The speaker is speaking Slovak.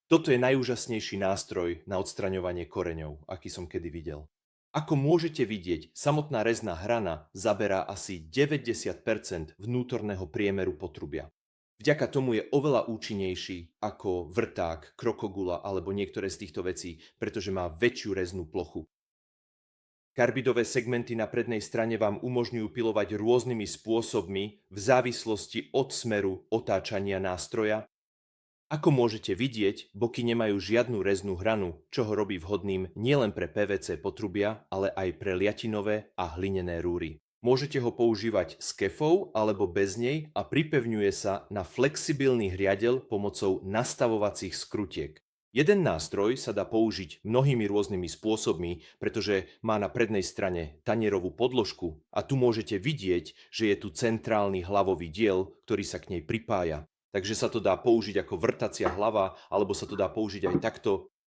Toto je najúžasnejší nástroj na odstraňovanie koreňov, aký som kedy videl. Ako môžete vidieť, samotná rezná hrana zaberá asi 90% vnútorného priemeru potrubia. Vďaka tomu je oveľa účinnejší ako vrták, krokogula alebo niektoré z týchto vecí, pretože má väčšiu reznú plochu. Karbidové segmenty na prednej strane vám umožňujú pilovať rôznymi spôsobmi v závislosti od smeru otáčania nástroja. Ako môžete vidieť, boky nemajú žiadnu reznú hranu, čo ho robí vhodným nielen pre PVC potrubia, ale aj pre liatinové a hlinené rúry. Môžete ho používať s kefou alebo bez nej a pripevňuje sa na flexibilný hriadeľ pomocou nastavovacích skrutiek. Jeden nástroj sa dá použiť mnohými rôznymi spôsobmi, pretože má na prednej strane tanierovú podložku a tu môžete vidieť, že je tu centrálny hlavový diel, ktorý sa k nej pripája. Takže sa to dá použiť ako vrtacia hlava, alebo sa to dá použiť aj takto